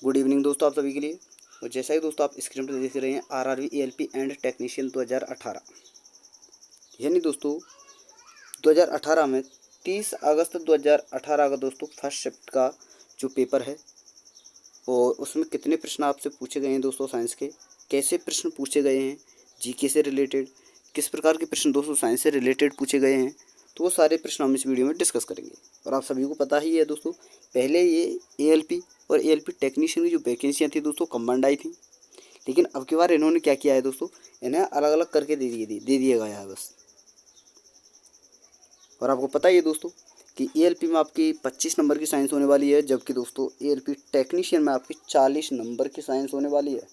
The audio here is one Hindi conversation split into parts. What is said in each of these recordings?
गुड इवनिंग दोस्तों आप सभी के लिए। और जैसा कि दोस्तों आप स्क्रीन पर देख रहे हैं आरआरबी एएलपी एंड टेक्नीशियन 2018, यानी दोस्तों 2018 में 30 अगस्त 2018 का दोस्तों फर्स्ट शिफ्ट का जो पेपर है और उसमें कितने प्रश्न आपसे पूछे गए हैं दोस्तों साइंस के, कैसे प्रश्न पूछे गए हैं, जीके से रिलेटेड किस प्रकार के प्रश्न दोस्तों साइंस से रिलेटेड पूछे गए हैं, तो वो सारे प्रश्न हम इस वीडियो में डिस्कस करेंगे। और आप सभी को पता ही है दोस्तों, पहले ये एएलपी और एएलपी टेक्नीशियन की जो वैकेंसियाँ थी दोस्तों कंबाइंड आई थी, लेकिन अब की बार इन्होंने क्या किया है दोस्तों, इन्हें अलग अलग करके दे दिया गया है बस। और आपको पता ही है दोस्तों कि एएलपी में आपकी 25 नंबर की साइंस होने वाली है, जबकि दोस्तों एएलपी टेक्नीशियन में आपकी 40 नंबर की साइंस होने वाली है।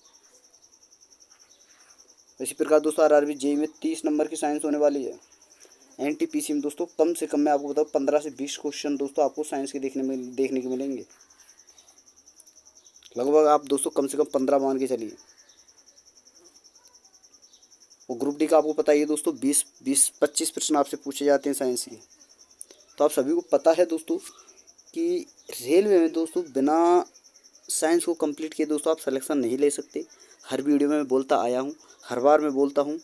इसी प्रकार दोस्तों आरआरबी जेई में 30 नंबर की साइंस होने वाली है। एनटीपीसी में दोस्तों कम से कम मैं आपको बताऊँ 15 से 20 क्वेश्चन दोस्तों आपको साइंस के देखने को मिलेंगे। लगभग आप दोस्तों कम से कम 15 मान के चलिए। और ग्रुप डी का आपको पता ही है दोस्तों 20-25 प्रश्न आपसे पूछे जाते हैं साइंस के। तो आप सभी को पता है दोस्तों कि रेलवे में दोस्तों बिना साइंस को कंप्लीट किए दोस्तों आप सिलेक्शन नहीं ले सकते। हर वीडियो में मैं बोलता आया हूँ, हर बार मैं बोलता हूँ।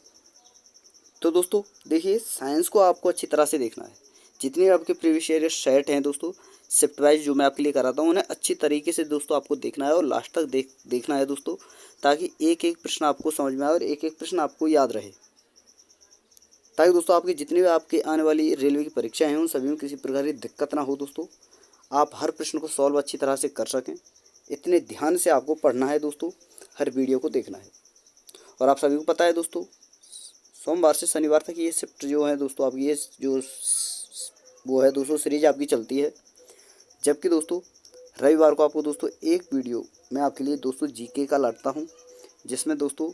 तो दोस्तों देखिए, साइंस को आपको अच्छी तरह से देखना है। जितने आपके प्रीवियस ईयर सेट हैं दोस्तों शिफ्ट वाइज जो मैं आपके लिए कराता हूँ, उन्हें अच्छी तरीके से दोस्तों आपको देखना है और लास्ट तक देखना है दोस्तों, ताकि एक एक प्रश्न आपको समझ में आए और एक एक प्रश्न आपको याद रहे, ताकि दोस्तों आपकी जितनी भी आपके आने वाली रेलवे की परीक्षाएं हैं उन सभी में किसी प्रकार की दिक्कत ना हो दोस्तों। आप हर प्रश्न को सॉल्व अच्छी तरह से कर सकें, इतने ध्यान से आपको पढ़ना है दोस्तों, हर वीडियो को देखना है। और आप सभी को पता है दोस्तों, सोमवार से शनिवार तक ये शिफ्ट जो है दोस्तों आपकी ये जो वो है दोस्तों सीरीज आपकी चलती है। जबकि दोस्तों रविवार को आपको दोस्तों एक वीडियो मैं आपके लिए दोस्तों जीके का लाता हूँ, जिसमें दोस्तों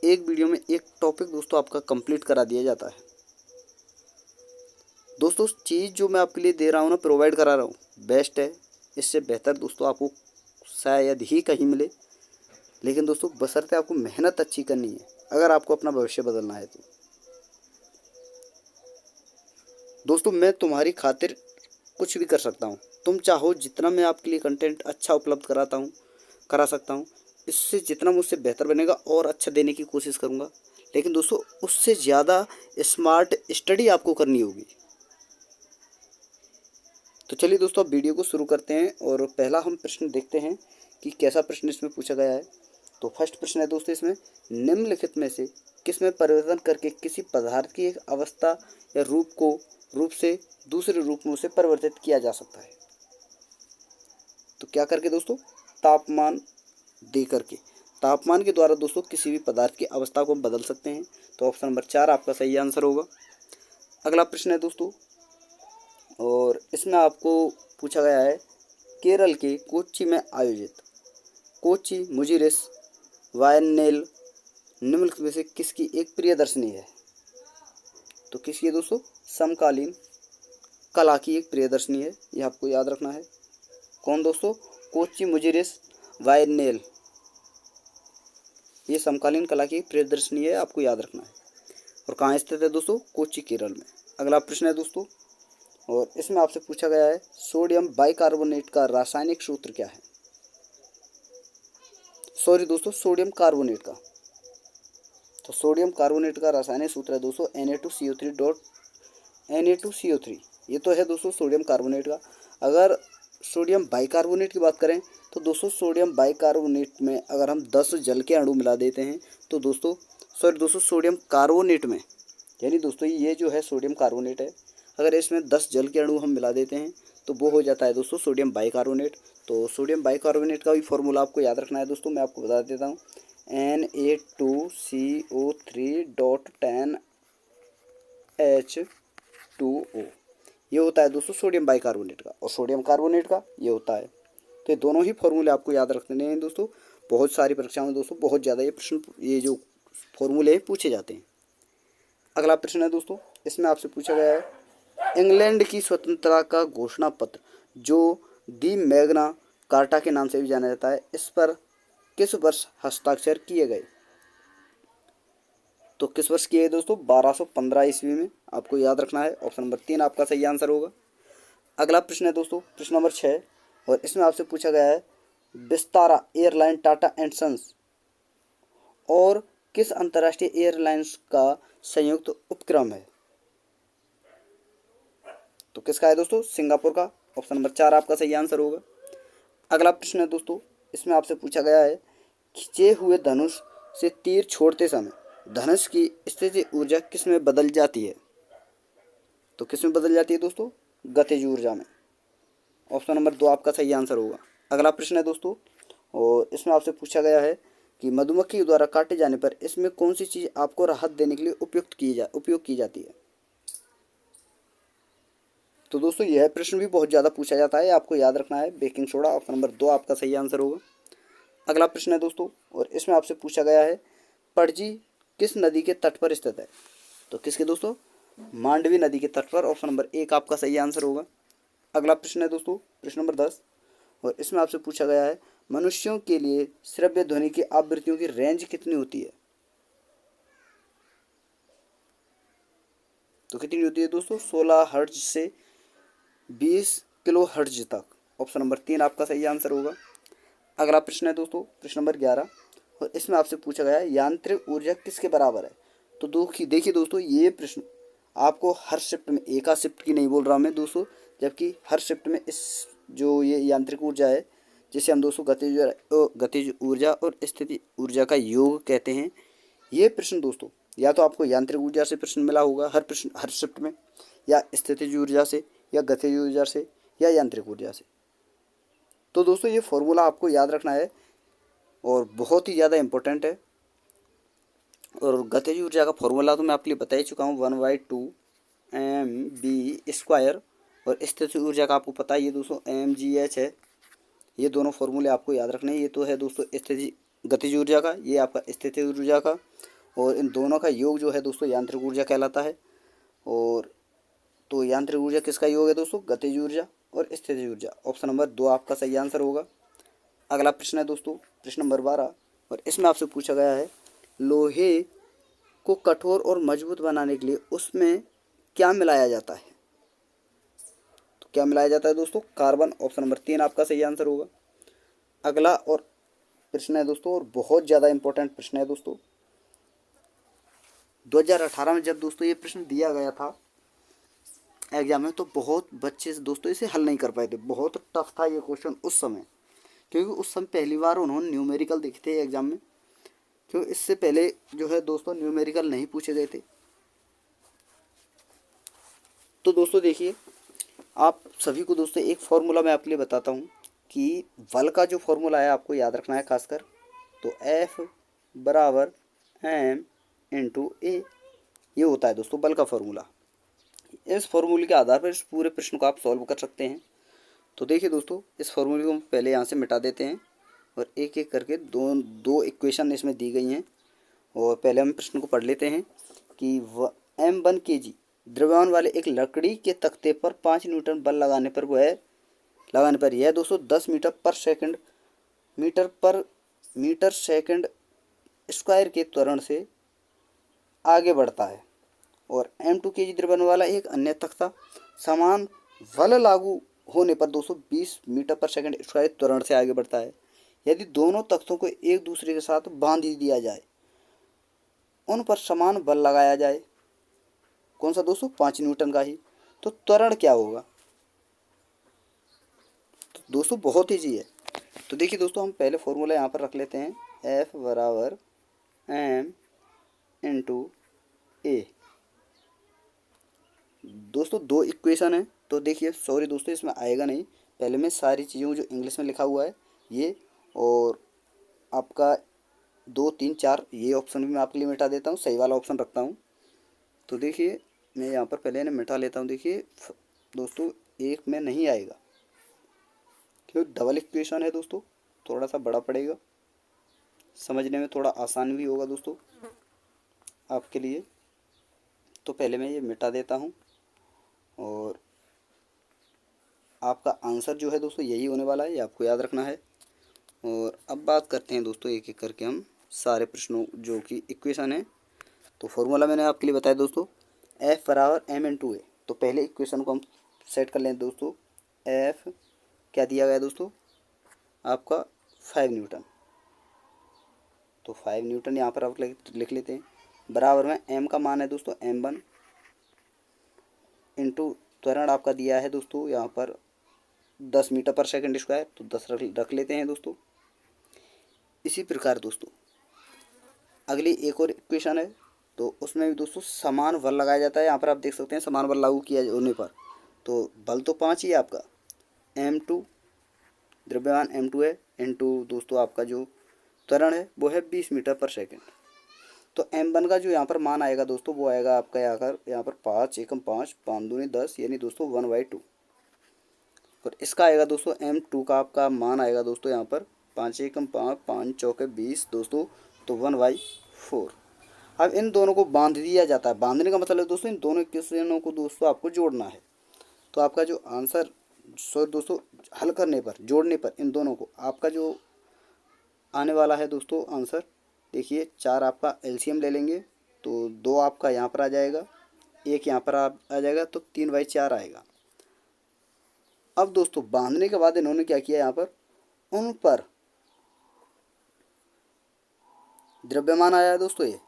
एक वीडियो में एक टॉपिक दोस्तों आपका कंप्लीट करा दिया जाता है। दोस्तों चीज़ जो मैं आपके लिए दे रहा हूँ ना, प्रोवाइड करा रहा हूँ, बेस्ट है। इससे बेहतर दोस्तों आपको शायद ही कहीं मिले, लेकिन दोस्तों बशर्ते आपको मेहनत अच्छी करनी है अगर आपको अपना भविष्य बदलना है तो। दोस्तों मैं तुम्हारी खातिर कुछ भी कर सकता हूँ। तुम चाहो जितना मैं आपके लिए कंटेंट अच्छा उपलब्ध करा सकता हूँ, इससे जितना मुझसे बेहतर बनेगा और अच्छा देने की कोशिश करूँगा। लेकिन दोस्तों उससे ज़्यादा स्मार्ट स्टडी आपको करनी होगी। तो चलिए दोस्तों अब वीडियो को शुरू करते हैं और पहला हम प्रश्न देखते हैं कि कैसा प्रश्न इसमें पूछा गया है। तो फर्स्ट प्रश्न है दोस्तों इसमें, निम्नलिखित में से किस में परिवर्तन करके किसी पदार्थ की एक अवस्था या रूप से दूसरे रूप में उसे परिवर्तित किया जा सकता है। तो क्या करके दोस्तों, तापमान दे करके, तापमान के द्वारा दोस्तों किसी भी पदार्थ की अवस्था को हम बदल सकते हैं। तो ऑप्शन नंबर 4 आपका सही आंसर होगा। अगला प्रश्न है दोस्तों, और इसमें आपको पूछा गया है, केरल के कोच्चि में आयोजित कोच्चि मुजिरिस वायनेल निम्नलिखित में से किसकी एक प्रियदर्शनी है। तो किसकी है दोस्तों, समकालीन कला की एक प्रियदर्शनी है, ये आपको याद रखना है। कौन दोस्तों, कोच्चि मुजिरिस वायनेल, ये समकालीन कला की प्रियदर्शनी है, आपको याद रखना है। और कहाँ स्थित है दोस्तों, कोच्चि केरल में। अगला प्रश्न है दोस्तों, और इसमें आपसे पूछा गया है, सोडियम बाइकार्बोनेट का रासायनिक सूत्र क्या है। सॉरी दोस्तों, सोडियम कार्बोनेट का। तो सोडियम कार्बोनेट का रासायनिक सूत्र है दोस्तों Na2CO3, ये तो है दोस्तों सोडियम कार्बोनेट का। अगर सोडियम बाइकार्बोनेट की बात करें तो दोस्तों सोडियम बाइकार्बोनेट में अगर हम 10 जल के अणु मिला देते हैं तो दोस्तों सोडियम कार्बोनेट में, यानी दोस्तों ये जो है सोडियम कार्बोनेट है, अगर इसमें 10 जल के अणु हम मिला देते हैं तो वो हो जाता है दोस्तों सोडियम बाइकार्बोनेट। तो सोडियम बाइकार्बोनेट का भी फॉर्मूला आपको याद रखना है दोस्तों, मैं आपको बता देता हूँ। Na2CO3.10H2O, ये होता है दोस्तों सोडियम बाइकार्बोनेट का, और सोडियम कार्बोनेट का ये होता है। तो ये दोनों ही फॉर्मूले आपको याद रखने हैं दोस्तों। बहुत सारी परीक्षाओं में दोस्तों बहुत ज़्यादा ये जो फॉर्मूले पूछे जाते हैं। अगला प्रश्न है दोस्तों, इसमें आपसे पूछा गया है, इंग्लैंड की स्वतंत्रता का घोषणा पत्र जो दी मैग्ना कार्टा के नाम से भी जाना जाता है, इस पर किस वर्ष हस्ताक्षर किए गए। तो किस वर्ष किए दोस्तों, 1215 ईस्वी में, आपको याद रखना है। ऑप्शन नंबर 3 आपका सही आंसर होगा। अगला प्रश्न है दोस्तों, प्रश्न नंबर 6, और इसमें आपसे पूछा गया है, Vistara airline Tata and Sons और किस अंतर्राष्ट्रीय एयरलाइंस का संयुक्त उपक्रम है? तो किसका है दोस्तों? सिंगापुर का। ऑप्शन नंबर 4 आपका सही आंसर होगा। अगला प्रश्न है दोस्तों, इसमें आपसे पूछा गया है, खींचे हुए धनुष से तीर छोड़ते समय धनुष की स्थितिज ऊर्जा किस में बदल जाती है? तो किस में बदल जाती है दोस्तों? गतिज ऊर्जा में। ऑप्शन नंबर 2 आपका सही आंसर होगा। अगला प्रश्न है दोस्तों, और इसमें आपसे पूछा गया है कि मधुमक्खी द्वारा काटे जाने पर इसमें कौन सी चीज़ आपको राहत देने के लिए उपयोग की जाती है? तो दोस्तों यह प्रश्न भी बहुत ज़्यादा पूछा जाता है, आपको याद रखना है, बेकिंग सोडा। ऑप्शन नंबर 2 आपका सही आंसर होगा। अगला प्रश्न है दोस्तों, और इसमें आपसे पूछा गया है, पणजी किस नदी के तट पर स्थित है? तो किसके दोस्तों? मांडवी नदी के तट पर। ऑप्शन नंबर 1 आपका सही आंसर होगा। अगला प्रश्न है दोस्तों, प्रश्न नंबर 10, और इसमें आपसे पूछा गया है, मनुष्यों के लिए श्रव्य ध्वनि की आवृत्तियों की रेंज कितनी होती है? तो कितनी होती है दोस्तों? 16 हर्ट्ज से 20 किलो हर्ट्ज तक। ऑप्शन नंबर 3 आपका सही आंसर होगा। अगला प्रश्न है दोस्तों, प्रश्न नंबर 11, और इसमें आपसे पूछा गया है, यांत्रिक ऊर्जा किसके बराबर है? तो देखिए दोस्तों, ये प्रश्न आपको हर शिफ्ट में, एक आध शिफ्ट की नहीं बोल रहा मैं दोस्तों, जबकि हर शिफ्ट में इस जो ये यांत्रिक ऊर्जा है, जिसे हम दोस्तों गतिज ऊर्जा और स्थिति ऊर्जा का योग कहते हैं, ये प्रश्न दोस्तों या तो आपको यांत्रिक ऊर्जा से प्रश्न मिला होगा हर शिफ्ट में, या स्थितिज ऊर्जा से, या गतिज ऊर्जा से, या यांत्रिक ऊर्जा से। तो दोस्तों ये फॉर्मूला आपको याद रखना है और बहुत ही ज़्यादा इम्पोर्टेंट है। और गतिज ऊर्जा का फॉर्मूला तो मैं आपके लिए बता ही चुका हूँ, 1/2 mv²। और स्थितिज ऊर्जा का आपको पता ही है दोस्तों, mgh है। ये दोनों फॉर्मूले आपको याद रखने हैं। ये तो है दोस्तों गतिज ऊर्जा का, ये आपका स्थितिज ऊर्जा का, और इन दोनों का योग जो है दोस्तों यांत्रिक ऊर्जा कहलाता है। और तो यांत्रिक ऊर्जा किसका योग है दोस्तों? गतिज ऊर्जा और स्थितिज ऊर्जा। ऑप्शन नंबर 2 आपका सही आंसर होगा। अगला प्रश्न है दोस्तों, प्रश्न नंबर 12, और इसमें आपसे पूछा गया है, लोहे को कठोर और मजबूत बनाने के लिए उसमें क्या मिलाया जाता है? तो क्या मिलाया जाता है दोस्तों? कार्बन। ऑप्शन नंबर 3 आपका सही आंसर होगा। अगला और प्रश्न है दोस्तों, और बहुत ज़्यादा इंपॉर्टेंट प्रश्न है दोस्तों, 2018 में जब दोस्तों ये प्रश्न दिया गया था एग्जाम में, तो बहुत बच्चे दोस्तों इसे हल नहीं कर पाए थे। बहुत टफ था ये क्वेश्चन उस समय, क्योंकि उस समय पहली बार उन्होंने न्यूमेरिकल देखे थे एग्जाम में, क्योंकि इससे पहले जो है दोस्तों न्यूमेरिकल नहीं पूछे गए थे। तो दोस्तों देखिए, आप सभी को दोस्तों एक फार्मूला मैं आपके लिए बताता हूँ कि बल का जो फार्मूला है आपको याद रखना है खासकर। तो F बराबर m/a, ये होता है दोस्तों बल का फार्मूला। इस फार्मूले के आधार पर इस पूरे प्रश्न को आप सॉल्व कर सकते हैं। तो देखिए दोस्तों, इस फार्मूले को हम पहले यहाँ से मिटा देते हैं, और एक एक करके दो इक्वेशन इसमें दी गई हैं। और पहले हम प्रश्न को पढ़ लेते हैं कि m1 kg द्रव्यमान वाले एक लकड़ी के तख्ते पर 5 न्यूटन बल लगाने पर यह दोस्तों 10 मीटर सेकंड स्क्वायर के त्वरण से आगे बढ़ता है। और m2 kg द्रव्यमान वाला एक अन्य तख्ता समान बल लागू होने पर 220 मीटर पर सेकंड स्क्वायर त्वरण से आगे बढ़ता है। यदि दोनों तख्तों को एक दूसरे के साथ बांध दिया जाए, उन पर समान बल लगाया जाए, कौन सा दोस्तों? 5 न्यूटन का ही, तो त्वरण क्या होगा? तो दोस्तों बहुत ईजी है। तो देखिए दोस्तों, हम पहले फॉर्मूला यहाँ पर रख लेते हैं, F बराबर m/a। दोस्तों दो इक्वेशन है, तो देखिए सॉरी दोस्तों इसमें आएगा नहीं, पहले मैं सारी चीज़ों जो इंग्लिश में लिखा हुआ है ये, और आपका 2 3 4 ये ऑप्शन भी मैं आपके लिए मिटा देता हूँ, सही वाला ऑप्शन रखता हूँ। तो देखिए मैं यहाँ पर पहले इन्हें मिटा लेता हूँ। देखिए दोस्तों एक में नहीं आएगा, क्योंकि डबल इक्वेशन है दोस्तों, थोड़ा सा बड़ा पड़ेगा, समझने में थोड़ा आसान भी होगा दोस्तों आपके लिए। तो पहले मैं ये मिटा देता हूँ, और आपका आंसर जो है दोस्तों यही होने वाला है, ये आपको याद रखना है। और अब बात करते हैं दोस्तों एक एक करके हम सारे प्रश्नों जो कि इक्वेशन है। तो फॉर्मूला मैंने आपके लिए बताया दोस्तों, F बराबर m/a। तो पहले इक्वेशन को हम सेट कर लें दोस्तों। F क्या दिया गया दोस्तों? आपका 5 न्यूटन। तो 5 न्यूटन यहाँ पर आप लिख लेते हैं। बराबर में m का मान है दोस्तों m1 इंटू त्वरण आपका दिया है दोस्तों यहाँ पर 10 मीटर पर सेकंड स्क्वायर, तो 10 रख लेते हैं दोस्तों। इसी प्रकार दोस्तों अगली एक और इक्वेशन है, तो उसमें भी दोस्तों समान बल लगाया जाता है। यहाँ पर आप देख सकते हैं समान बल लागू किया होने पर तो बल तो 5 ही है आपका, m2 द्रव्यमान m2 है इंटू दोस्तों आपका जो त्वरण है वो है 20 मीटर पर सेकंड। तो m1 का जो यहाँ पर मान आएगा दोस्तों वो आएगा आपका यहाँ पर 5 एकम 5 5 दूनी 10 यानी दोस्तों 1/2। और इसका आएगा दोस्तों m2 का आपका मान आएगा दोस्तों यहाँ पर 5 एकम 5 5 चौके 20 दोस्तों, तो 1/4। अब इन दोनों को बांध दिया जाता है। बांधने का मतलब है दोस्तों इन दोनों इक्वेशनों को दोस्तों आपको जोड़ना है। तो आपका जो आंसर दोस्तों हल करने पर, जोड़ने पर इन दोनों को आपका जो आने वाला है दोस्तों आंसर, देखिए 4 आपका एलसीएम ले लेंगे तो 2 आपका यहाँ पर आ जाएगा, 1 यहाँ पर आ जाएगा, तो 3/4 आएगा। अब दोस्तों बांधने के बाद इन्होंने क्या किया, यहाँ पर उन पर द्रव्यमान आया है दोस्तों। ये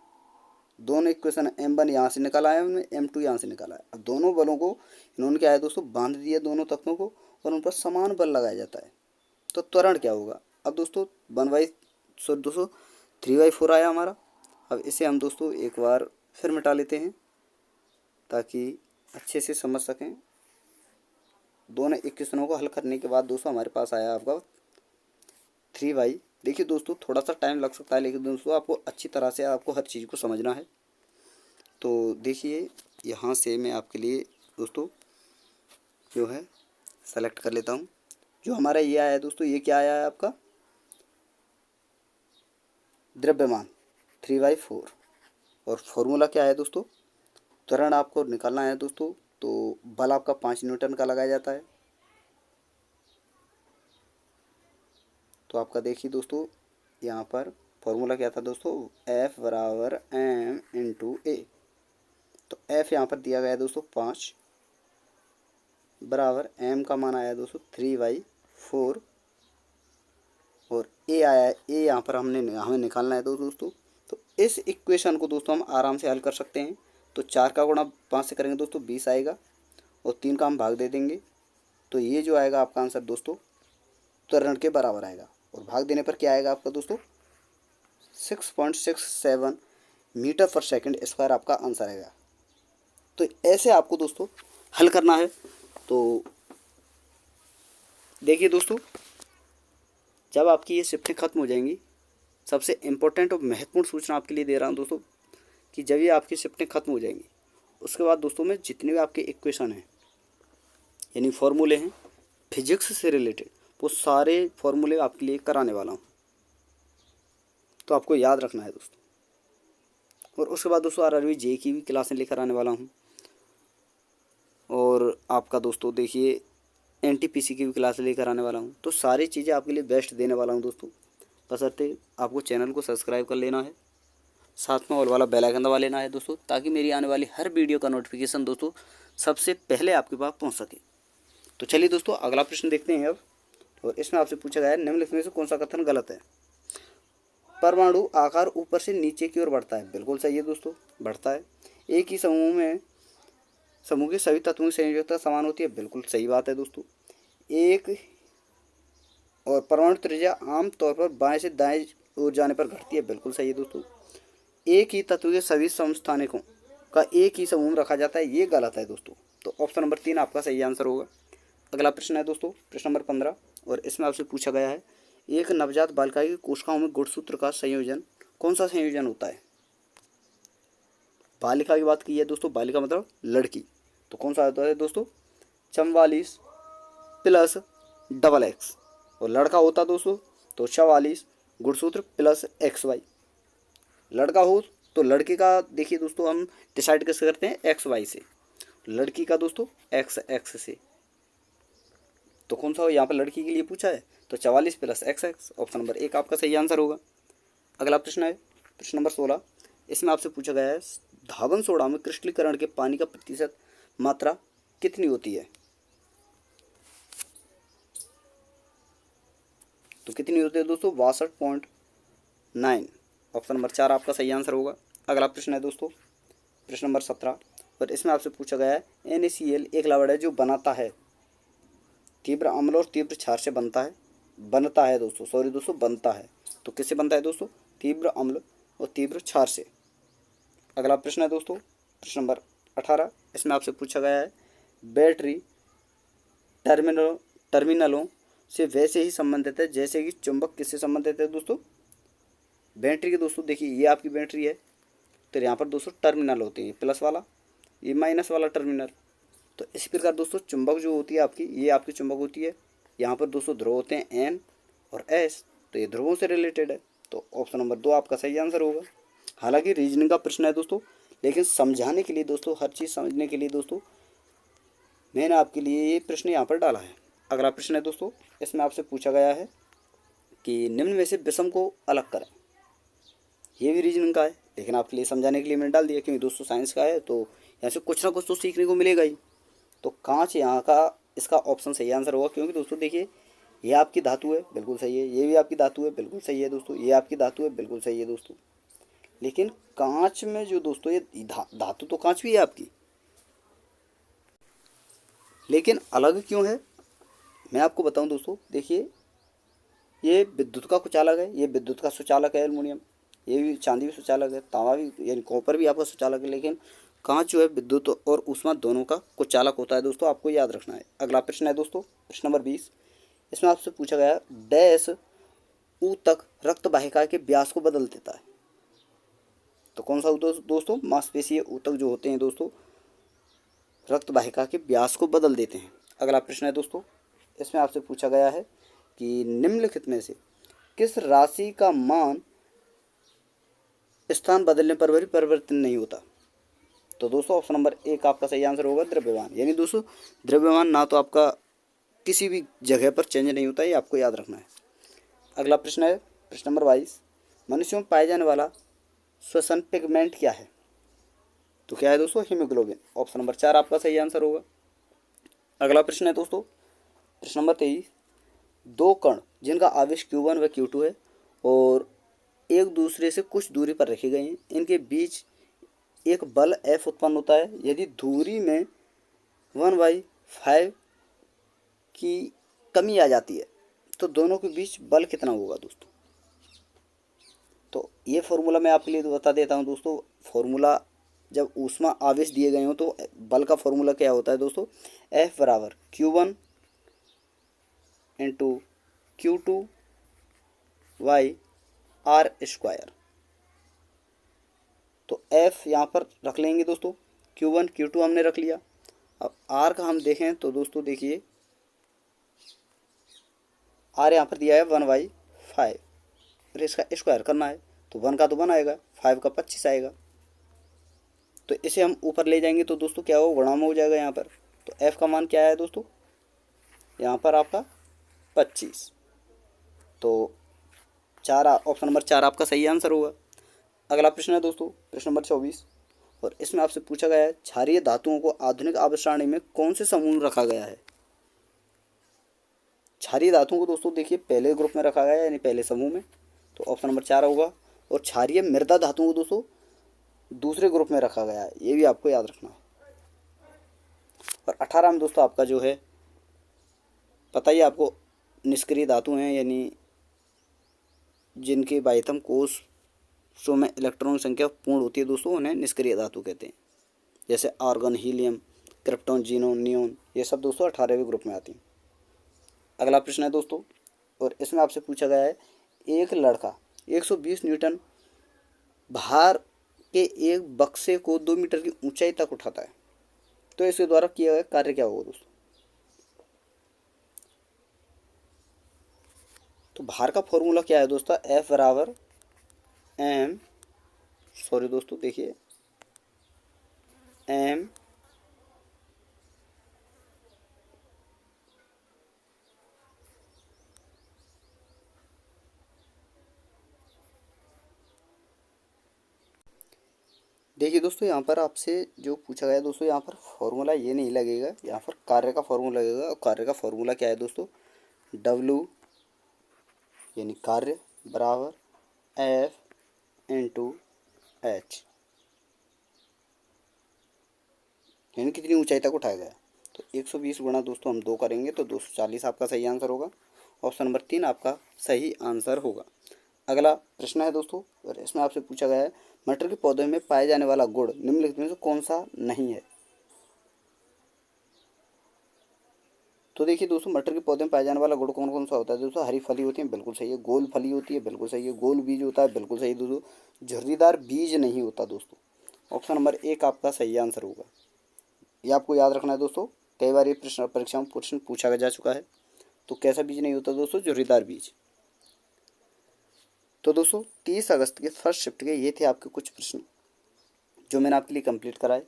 दोनों इक्वेशन m1 यहाँ से निकल आया, उनमें m2 यहाँ से निकल आया। अब दोनों बलों को इन्होंने क्या है दोस्तों बांध दिया दोनों तत्वों को और उन पर समान बल लगाया जाता है। तो त्वरण क्या होगा, अब दोस्तों 3/4 आया हमारा। अब इसे हम दोस्तों एक बार फिर मिटा लेते हैं ताकि अच्छे से समझ सकें। दोनों इक्वेशनों को हल करने के बाद दोस्तों हमारे पास आया आपका 3/। देखिए दोस्तों थोड़ा सा टाइम लग सकता है लेकिन दोस्तों आपको अच्छी तरह से आपको हर चीज़ को समझना है। तो देखिए यहाँ से मैं आपके लिए दोस्तों जो है सेलेक्ट कर लेता हूँ। जो हमारा ये आया है दोस्तों, ये क्या आया है आपका द्रव्यमान 3/4 और फॉर्मूला क्या है दोस्तों, त्वरण आपको निकालना है दोस्तों। तो बल आपका 5 न्यूटन का लगाया जाता है। तो आपका देखिए दोस्तों यहाँ पर फॉर्मूला क्या था दोस्तों, F बराबर m इंटू ए। तो F यहाँ पर दिया गया है दोस्तों 5 बराबर m का मान आया है दोस्तों 3/4 और ए आया है, ए यहाँ पर हमें निकालना है दोस्तों। तो इस इक्वेशन को दोस्तों हम आराम से हल कर सकते हैं। तो 4 का गुणा 5 से करेंगे दोस्तों 20 आएगा और 3 का हम भाग दे देंगे। तो ये जो आएगा आपका आंसर दोस्तों त्वरण के बराबर आएगा और भाग देने पर क्या आएगा आपका दोस्तों 6.67 मीटर पर सेकंड स्क्वायर आपका आंसर आएगा। तो ऐसे आपको दोस्तों हल करना है। तो देखिए दोस्तों जब आपकी ये शिफ्टें ख़त्म हो जाएंगी, सबसे इम्पोर्टेंट और महत्वपूर्ण सूचना आपके लिए दे रहा हूँ दोस्तों कि जब ये आपकी शिफ्टें ख़त्म हो जाएंगी उसके बाद दोस्तों में जितने भी आपके इक्वेशन हैं यानी फॉर्मूले हैं फिजिक्स से रिलेटेड, वो सारे फॉर्मूले आपके लिए कराने वाला हूँ। तो आपको याद रखना है दोस्तों। और उसके बाद दोस्तों RRB जे की भी क्लासें लेकर आने वाला हूँ और आपका दोस्तों देखिए NTPC की भी क्लास लेकर आने वाला हूँ। तो सारी चीज़ें आपके लिए बेस्ट देने वाला हूँ दोस्तों। बशर्ते आपको चैनल को सब्सक्राइब कर लेना है, साथ में ऑल वाला बेल आइकन दबा लेना है दोस्तों, ताकि मेरी आने वाली हर वीडियो का नोटिफिकेशन दोस्तों सबसे पहले आपके पास पहुँच सके। तो चलिए दोस्तों अगला प्रश्न देखते हैं अब। और इसमें आपसे पूछा गया है निम्नलिखित में से कौन सा कथन गलत है। परमाणु आकार ऊपर से नीचे की ओर बढ़ता है, बिल्कुल सही है दोस्तों, बढ़ता है। एक ही समूह के सभी तत्वों की संयोजकता समान होती है, बिल्कुल सही बात है दोस्तों। एक और परमाणु त्रिज्या आम तौर पर बाएं से दाएं ओर जाने पर घटती है, बिल्कुल सही है दोस्तों। एक ही तत्व के सभी समस्थानिकों का एक ही समूह में रखा जाता है, ये गलत है दोस्तों। तो ऑप्शन नंबर 3 आपका सही आंसर होगा। अगला प्रश्न है दोस्तों प्रश्न नंबर 15 और इसमें आपसे पूछा गया है एक नवजात बालिका की कोशिकाओं में गुणसूत्र का संयोजन कौन सा संयोजन होता है। बालिका की बात की है दोस्तों, बालिका मतलब लड़की, तो कौन सा होता है दोस्तों 44 प्लस XX और लड़का होता दोस्तों तो 44 गुणसूत्र प्लस XY। लड़का हो तो लड़के का देखिए दोस्तों हम डिसाइड कैसे करते हैं XY से, लड़की का दोस्तों XX से। तो कौन सा हो यहाँ पर लड़की के लिए पूछा है तो 44 प्लस XX, ऑप्शन नंबर 1 आपका सही आंसर होगा। अगला प्रश्न है प्रश्न नंबर 16। इसमें आपसे पूछा गया है धावन सोडा में क्रिस्टलीकरण के पानी का प्रतिशत मात्रा कितनी होती है। तो कितनी होती है दोस्तों? 62.9। ऑप्शन नंबर 4 आपका सही आंसर होगा। अगला प्रश्न है दोस्तों प्रश्न नंबर 17, और इसमें आपसे पूछा गया है NaCl एक लवण है जो बनाता है तीव्र अम्ल और तीव्र क्षार से बनता है दोस्तों, सॉरी दोस्तों, बनता है। तो किससे बनता है दोस्तों? तीव्र अम्ल और तीव्र क्षार से। अगला प्रश्न है दोस्तों प्रश्न नंबर 18, इसमें आपसे पूछा गया है बैटरी टर्मिनलों से वैसे ही संबंधित है जैसे कि चुंबक किससे संबंधित है दोस्तों? बैटरी के दोस्तों देखिए, ये आपकी बैटरी है, तो यहाँ पर दोस्तों टर्मिनल होते हैं, प्लस वाला, ये माइनस वाला टर्मिनल। तो इसी प्रकार दोस्तों चुंबक जो होती है आपकी, ये आपकी चुंबक होती है। यहाँ पर दोस्तों ध्रुव होते हैं N और S, तो ये ध्रुवों से रिलेटेड है। तो ऑप्शन नंबर 2 आपका सही आंसर होगा। हालांकि रीजनिंग का प्रश्न है दोस्तों, लेकिन समझाने के लिए दोस्तों, हर चीज़ समझने के लिए दोस्तों, मैंने आपके लिए ये प्रश्न यहाँ पर डाला है। अगला प्रश्न है दोस्तों, इसमें आपसे पूछा गया है कि निम्न में से विषम को अलग करें। ये भी रीजनिंग का है, लेकिन आपके लिए समझाने के लिए मैंने डाल दिया, क्योंकि दोस्तों साइंस का है तो यहाँ से कुछ ना कुछ तो सीखने को मिलेगा ही। तो कांच यहाँ का इसका ऑप्शन सही आंसर होगा, क्योंकि दोस्तों देखिए, ये आपकी धातु है, बिल्कुल सही है। ये भी आपकी धातु है, बिल्कुल सही है दोस्तों। ये आपकी धातु है, बिल्कुल सही है दोस्तों। लेकिन कांच में जो दोस्तों ये धातु तो कांच भी है आपकी, लेकिन अलग क्यों है मैं आपको बताऊं दोस्तों। देखिए, ये विद्युत का कुचालक है, ये विद्युत का सुचालक है एल्युमिनियम, ये भी चांदी भी सुचालक है, तांबा भी यानी कॉपर भी आपका सुचालक है। लेकिन कांच जो है विद्युत और ऊष्मा दोनों का कुचालक होता है दोस्तों, आपको याद रखना है। अगला प्रश्न है दोस्तों प्रश्न नंबर 20, इसमें आपसे पूछा गया डैश ऊतक रक्त वाहिका के व्यास को बदल देता है। तो कौन सा दोस्तों? मांसपेशीय ऊतक जो होते हैं दोस्तों, रक्त वाहिका के व्यास को बदल देते हैं। अगला प्रश्न है दोस्तों, इसमें आपसे पूछा गया है कि निम्नलिखित में से किस राशि का मान स्थान बदलने पर भी परिवर्तन नहीं होता? तो दोस्तों ऑप्शन नंबर 1 आपका सही आंसर होगा द्रव्यमान। यानी दोस्तों द्रव्यमान ना तो आपका किसी भी जगह पर चेंज नहीं होता है, ये आपको याद रखना है। अगला प्रश्न है प्रश्न नंबर 22, मनुष्यों में पाए जाने वाला श्वसन पिगमेंट क्या है? तो क्या है दोस्तों? हीमोग्लोबिन। ऑप्शन नंबर 4 आपका सही आंसर होगा। अगला प्रश्न है दोस्तों प्रश्न नंबर 23, दो कण जिनका आवेश Q1 व Q2 है और एक दूसरे से कुछ दूरी पर रखे गए हैं, इनके बीच एक बल F उत्पन्न होता है। यदि दूरी में 1/5 की कमी आ जाती है तो दोनों के बीच बल कितना होगा दोस्तों? तो ये फॉर्मूला मैं आपके लिए तो बता देता हूँ दोस्तों। फॉर्मूला, जब ऊष्मा आवेश दिए गए हो तो बल का फॉर्मूला क्या होता है दोस्तों? F बराबर Q1 into Q2 by r square. तो F यहाँ पर रख लेंगे दोस्तों, Q1 Q2 हमने रख लिया। अब R का हम देखें तो दोस्तों देखिए, R यहाँ पर दिया है 1/5, फिर इसका स्क्वायर करना है तो 1 का तो 1 आएगा, 5 का 25 आएगा। तो इसे हम ऊपर ले जाएंगे तो दोस्तों क्या होगा? गुणा में हो जाएगा यहाँ पर। तो F का मान क्या है दोस्तों? यहाँ पर आपका 25। तो ऑप्शन नंबर 4 आपका सही आंसर होगा। अगला प्रश्न है दोस्तों प्रश्न नंबर 24, और इसमें आपसे पूछा गया है क्षारीय धातुओं को आधुनिक आवर्त में कौन से समूह में रखा गया है? क्षारीय धातुओं को दोस्तों देखिए पहले ग्रुप में रखा गया है, यानी पहले समूह में, तो ऑप्शन नंबर 4 होगा। और क्षारीय मृदा धातुओं को दोस्तों दूसरे ग्रुप में रखा गया है, ये भी आपको याद रखना है। और 18 में दोस्तों आपका जो है पता ही आपको, निष्क्रिय धातु हैं, यानी जिनके बाह्यतम कोषों में इलेक्ट्रॉन संख्या पूर्ण होती है दोस्तों, उन्हें निष्क्रिय धातु कहते हैं। जैसे argon, helium, krypton, xenon, neon, ये सब दोस्तों 18वें ग्रुप में आती हैं। अगला प्रश्न है दोस्तों, और इसमें आपसे पूछा गया है एक लड़का 120 न्यूटन भार के एक बक्से को 2 मीटर की ऊंचाई तक उठाता है, तो इसके द्वारा किया गया कार्य क्या होगा दोस्तों? तो भार का फॉर्मूला क्या है दोस्तों? F बराबर M, सॉरी दोस्तों देखिए, M देखिए दोस्तों, यहाँ पर आपसे जो पूछा गया दोस्तों, यहाँ पर फॉर्मूला ये नहीं लगेगा, यहाँ पर कार्य का फॉर्मूला लगेगा। और कार्य का फॉर्मूला क्या है दोस्तों? W यानी कार्य बराबर एफ इंटू एच, यानी कितनी ऊंचाई तक उठाया गया। तो 120 गुणा दोस्तों हम 2 करेंगे तो 240 आपका सही आंसर होगा। ऑप्शन नंबर 3 आपका सही आंसर होगा। अगला प्रश्न है दोस्तों, और इसमें आपसे पूछा गया है मटर के पौधे में पाए जाने वाला गुण निम्नलिखित में से कौन सा नहीं है। तो देखिए दोस्तों, मटर के पौधे में पाए जाने वाला गुण कौन कौन सा होता है दोस्तों। हरी फली होती है, बिल्कुल सही है। गोल फली होती है, बिल्कुल सही है। गोल बीज होता है, बिल्कुल सही दोस्तों। झुर्रीदार बीज नहीं होता दोस्तों। ऑप्शन नंबर 1 आपका सही आंसर होगा। ये आपको याद रखना है दोस्तों, कई बार ये प्रश्न परीक्षा में प्रश्न पूछा जा चुका है। तो कैसा बीज नहीं होता दोस्तों, झुर्रीदार बीज। तो दोस्तों 30 अगस्त के फर्स्ट शिफ्ट के ये थे आपके कुछ प्रश्न जो मैंने आपके लिए कंप्लीट कराए।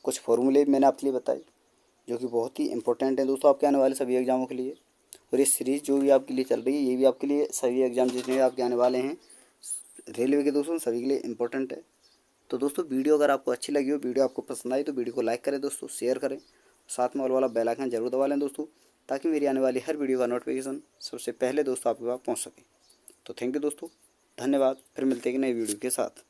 कुछ फॉर्मूले मैंने आपके लिए बताए जो कि बहुत ही इंपॉर्टेंट है दोस्तों आपके आने वाले सभी एग्जामों के लिए। और ये सीरीज़ जो भी आपके लिए चल रही है ये भी आपके लिए सभी एग्जाम जितने भी आपके आने वाले हैं रेलवे के दोस्तों सभी के लिए इंपॉर्टेंट है। तो दोस्तों वीडियो अगर आपको अच्छी लगी हो, वीडियो आपको पसंद आई तो वीडियो को लाइक करें दोस्तों, शेयर करें, साथ में ऑल वाला बेल आइकन जरूर दबा लें दोस्तों, ताकि मेरी आने वाली हर वीडियो का नोटिफिकेशन सबसे पहले दोस्तों आपके पास पहुँच सके। तो थैंक यू दोस्तों, धन्यवाद। फिर मिलते हैं एक नई वीडियो के साथ।